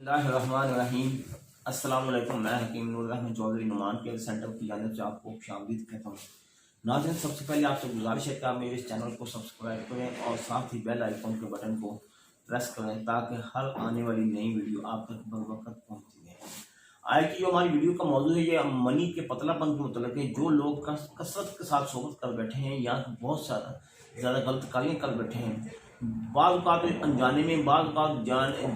बिस्मिल्लाहिर्रहमानिर्रहीम। अस्सलाम वालेकुम। मैं हकीम नूर रहमान चौधरी नुमान केयर सेंटर की जानिब से आपको खुशामदीद कहता हूँ। नाज़रीन, सबसे पहले आपसे गुजारिश है कि आप मेरे इस चैनल को सब्सक्राइब करें और साथ ही बेल आइकन के बटन को प्रेस करें ताकि हर आने वाली नई वीडियो आप तक बर वक्त पहुँचती है। आज की जो हमारी वीडियो का मौजूद है ये मनी के पतलापन के मतलब है। जो लोग कसरत के साथ सोबत कर बैठे हैं या बहुत सारा ज़्यादा गलत कार्य कर बैठे हैं, बाज़ औक़ात अनजाने में, बाज़ औक़ात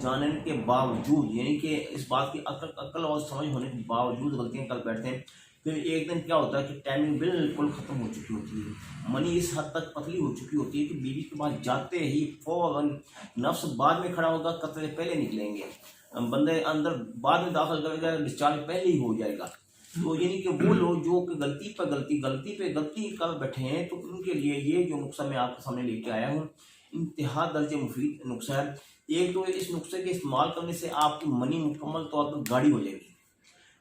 जानने के बावजूद, यानी कि इस बात की अकल और समझ होने के बावजूद गलतियाँ कर बैठते हैं। फिर एक दिन क्या होता है कि टाइमिंग बिल्कुल ख़त्म हो चुकी होती है, मनी इस हद तक पतली हो चुकी होती है कि बीवी के पास जाते ही फ़ौरन नफ्स बाद में खड़ा होगा, कतरे पहले निकलेंगे, बंदे अंदर बाद में दाखिल करेगा, डिस्चार्ज पहले ही हो जाएगा। तो यानी कि वो लोग जो कि गलती पे गलती कर बैठे हैं, तो उनके लिए ये जो नुस्खा मैं आपके सामने लेके आया हूँ इंतहा दर्जे मुफीद नुस्खा है। एक तो इस नुस्खे के इस्तेमाल करने से आपकी मनी मुकम्मल तौर पर गाढ़ी हो जाएगी।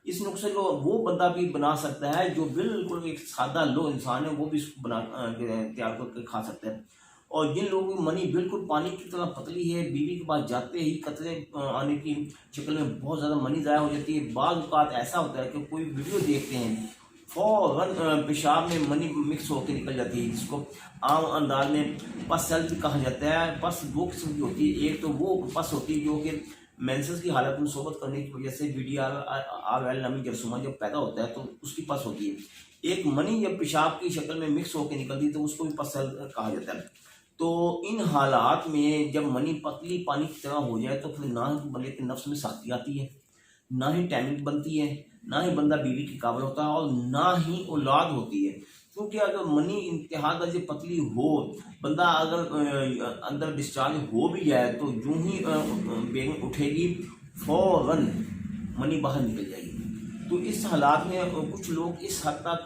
इस नुस्खे को वो बंदा भी बना सकता है जो बिल्कुल एक सादा लो इंसान है, वो भी इसको बना तैयार करके खा सकता है। और जिन लोगों की मनी बिल्कुल पानी की तरह पतली है, बीवी के पास जाते ही कतरे आने की शक्ल में बहुत ज़्यादा मनी ज़ाया हो जाती है। बाज़ औक़ात ऐसा होता है कि कोई वीडियो देखते हैं, फ़ौरन पेशाब में मनी मिक्स होकर निकल जाती है, जिसको आम अंदाज में पस सेल भी कहा जाता है। पस दो किस्म की होती है, एक तो वो पस होती है जो कि मेंसेस की हालत में सोबत करने की वजह से VDRL नामी जरसूमा जब पैदा होता है तो उसकी पस होती है। एक मनी जब पेशाब की शक्ल में मिक्स होकर निकलती है तो उसको भी पस सेल कहा जाता है। तो इन हालात में जब मनी पतली पानी की तरह हो जाए तो फिर ना ही बंदे के नफ्स में साख्ती आती है, ना ही टाइमिंग बनती है, ना ही बंदा बीवी के काबिल होता है और ना ही औलाद होती है। क्योंकि अगर मनी इंतहा दर्जे पतली हो, बंदा अगर अंदर डिस्चार्ज हो भी जाए तो यूं ही बेगम उठेगी, फौरन मनी बाहर निकल जाएगी। तो इस हालात में कुछ लोग इस हद तक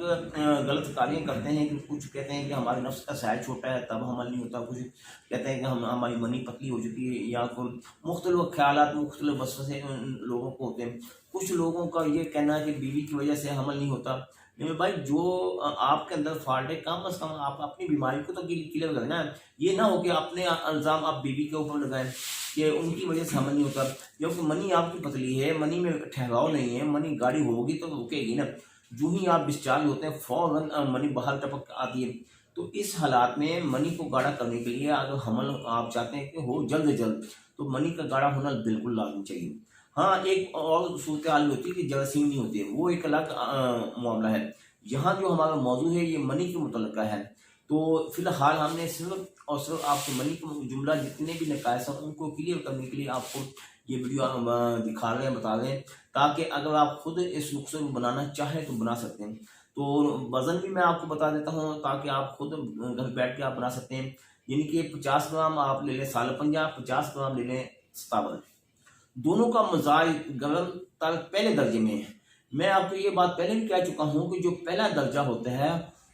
गलत कार्य करते हैं कि कुछ कहते हैं कि हमारे नफ्स का साइज छोटा है तब हमल नहीं होता, कुछ कहते हैं कि हमारी मनी पतली हो चुकी है, या कोई मुख्तलिफ ख्यालात मुख्तलिफ वसवसे लोगों को होते हैं। कुछ लोगों का ये कहना है कि बीवी की वजह से हमल नहीं होता। नहीं भाई, जो आपके अंदर फॉल्ट है कम अज़ कम आप अपनी बीमारी को तो क्लियर करें ना। ये ना हो कि अपने इल्ज़ाम आप बीवी के ऊपर लगाएं कि उनकी वजह से हमल नहीं होता, क्योंकि मनी आपकी पतली है, मनी में ठहराव नहीं है, मनी गाढ़ी होगी तो रुकेगी ना। जो ही आप डिस्चार्ज होते हैं फ़ौरन मनी बाहर टपक आती है। तो इस हालात में मनी को गाढ़ा करने के लिए अगर हमल आप चाहते हैं कि हो जल्द से जल्द, तो मनी का गाढ़ा होना बिल्कुल लाजमी चाहिए। हाँ, एक और सूरत हाल होती है कि जरासीम नहीं होती है, वो एक अलग मामला है। यहाँ जो हमारा मौजू है ये मनी के मुतल्लिक़ है। तो फिलहाल हमने सिर्फ और सिर्फ आपको मनी का जुमला जितने भी नकायस हैं उनको क्लियर करने के लिए आपको ये वीडियो दिखा रहे हैं, बता रहे हैं, ताकि अगर आप खुद इस नुस्खे को बनाना चाहें तो बना सकते हैं। तो वज़न भी मैं आपको बता देता हूँ ताकि आप खुद घर बैठ के आप बना सकते हैं। यानी कि 50 ग्राम आप ले लें सालपंजा, 50 ग्राम ले लें सतावन। दोनों का मजाज गरम तर पहले दर्जे में है। मैं आपको ये बात पहले भी कह चुका हूँ कि जो पहला दर्जा होता है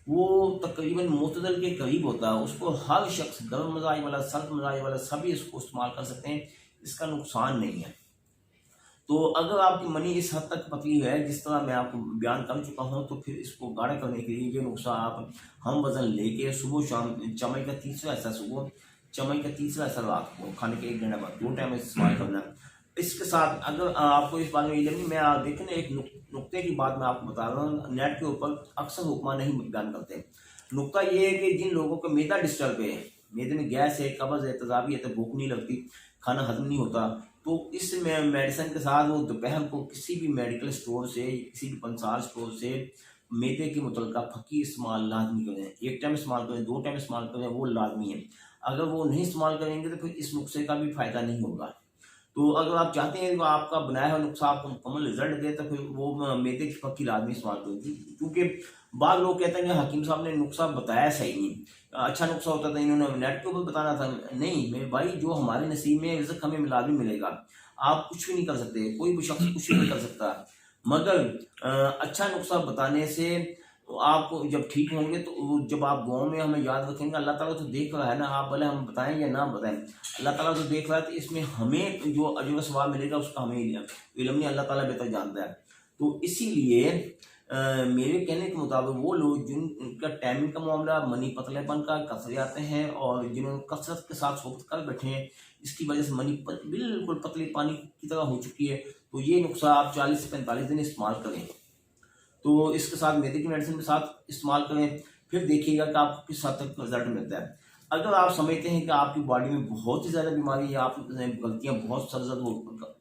वो तकरीबन मुतदल के करीब होता है, उसको हर शख्स गर्म मजाज वाला, सर्द मजाज वाला सभी इसको इस्तेमाल कर सकते हैं, इसका नुकसान नहीं है। तो अगर आपकी मनी इस हद तक पतली है जिस तरह मैं आपको बयान कर चुका हूँ, तो फिर इसको गाढ़ा करने के लिए ये नुस्खा आप हम वज़न लेके सुबह शाम चमई का तीसरा हिस्सा सुबह, चमई का तीसरा हिस्सा रात को खाने के 1 घंटे बाद 2 टाइम इस्तेमाल करना है। इसके साथ अगर आपको इस बारे में इल्म नहीं, मैं देखें एक नुक्ते की बात मैं आपको बता रहा हूँ, नेट के ऊपर अक्सर हुक्मा नहीं बयान करते। नुक्ता ये है कि जिन लोगों का मैदा डिस्टर्ब है, मैदे में गैस है, कब्ज़ है, तेज़ाबी है, तो भूख नहीं लगती, खाना हजम नहीं होता, तो इस मेडिसिन के साथ वो दोपहर को किसी भी मेडिकल स्टोर से, किसी भी पंसार स्टोर से मैदे के मुतल्लिक़ा फकी इस्तेमाल लाजमी करें। 1 टाइम इस्तेमाल करें, 2 टाइम इस्तेमाल करें, वो लाजमी है। अगर वो नहीं इस्तेमाल करेंगे तो फिर इस नुस्खे का भी फ़ायदा नहीं होगा। तो अगर आप चाहते हैं कि आपका बनाया हुआ नुस्खा आपको मुकम्मल रिजल्ट दे, तो फिर वो मैदे की पक्की लाजमी इस्तेमाल करें। क्योंकि बाद लोग कहते हैं कि हकीम साहब ने नुस्खा बताया सही नहीं, अच्छा नुस्खा होता था, इन्होंने नेट के ऊपर बताना था। नहीं मेरे भाई, जो हमारे नसीब में रिज़्क़ हमें लाजमी मिलेगा। आप कुछ भी नहीं कर सकते, कोई भी शख्स कुछ भी नहीं कर सकता, मगर अच्छा नुस्खा बताने से आप जब ठीक होंगे तो जब आप गाँव में हमें याद रखेंगे, अल्लाह ताला तो देख रहा है ना, आप भले हम बताएं या ना बताएं, अल्लाह ताला तो देख रहा है। तो इसमें हमें जो अजर सवाब मिलेगा उसका हमें इल्म नहीं, अल्लाह ताला बेहतर जानता है। तो इसीलिए میرے کہنے کے مطابق وہ لوگ جن کا ٹائمنگ کا معاملہ منی پتلے پن کا کثرے جاتے ہیں اور جنہوں نے کثرت کے ساتھ صحبت کر بیٹھے ہیں، اس کی وجہ سے منی بالکل پتلے پانی کی طرح ہو چکی ہے، تو یہ نسخہ آپ 40 سے 45 دن استعمال کریں، تو اس کے ساتھ میدے کی میڈیسن کے ساتھ استعمال کریں، پھر دیکھیے گا کہ آپ کو کس حد تک رزلٹ ملتا ہے۔ اگر آپ سمجھتے ہیں کہ آپ کی باڈی میں بہت ہی زیادہ بیماری ہے، آپ غلطیاں بہت سرزد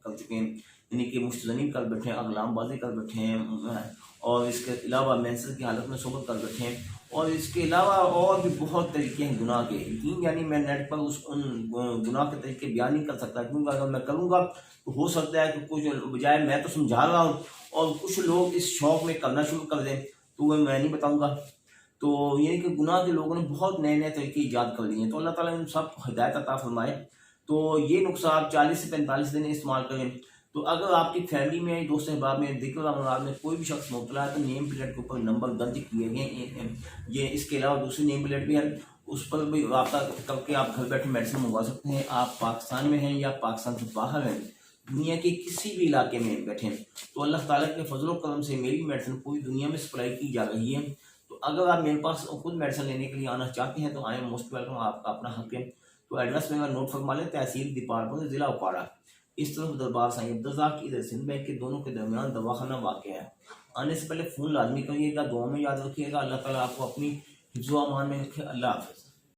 کر چکے ہیں، یعنی کہ مشتزنی کر بیٹھے ہیں، اغلام بازی کر بیٹھے ہیں، اور اس کے علاوہ مینسس کی حالت میں صحبت کر بیٹھے ہیں، اور اس کے علاوہ اور بھی بہت طریقے ہیں گناہ کے، یقین یعنی میں نیٹ پر ان گناہ کے طریقے بیان نہیں کر سکتا، کیونکہ اگر میں کروں گا تو ہو سکتا ہے کہ کچھ بجائے میں تو سمجھا رہا ہوں اور کچھ لوگ اس شوق میں کرنا شروع کر دیں، تو وہ میں نہیں بتاؤں گا۔ تو یہ کہ گناہ کے لوگوں نے بہت نئے نئے طریقے ایجاد کر لیے ہیں، تو اللہ تعالیٰ ان سب کو ہدایت عطا فرمائے۔ تو یہ نسخہ آپ 40 سے 45 دن استعمال کریں۔ تو اگر آپ کی فیملی میں، دوست احباب میں، ذکر امراض میں کوئی بھی شخص مبتلا ہے تو نیم پلیٹ کے اوپر نمبر درج کیے گئے ہیں، یہ اس کے علاوہ دوسری نیم پلیٹ بھی ہے، اس پر بھی رابطہ کر کے آپ گھر بیٹھے میڈیسن منگوا سکتے ہیں۔ آپ پاکستان میں ہیں یا پاکستان سے باہر ہیں، دنیا کے کسی بھی علاقے میں بیٹھیں، تو اللہ تعالیٰ کے فضل و کرم سے میری میڈیسن پوری دنیا میں سپلائی کی جا رہی ہے۔ تو اگر آپ میرے پاس خود میڈیسن لینے کے لیے آنا چاہتے ہیں تو آئیں، موسٹ ویلکم، آپ کا اپنا حق ہے۔ تو ایڈریس میں نوٹ فرما لیں، تحصیل دیپالپور، ضلع اپاڑہ، اس طرف دربار سائیں عبدالرزاق کی ادھر سندھ بینک کے دونوں کے درمیان دواخانہ واقع ہے۔ آنے سے پہلے فون لازمی کریے گا، دعا میں یاد رکھیے گا۔ اللہ تعالیٰ آپ کو اپنی حفظ و امان میں رکھے۔ اللہ حافظ۔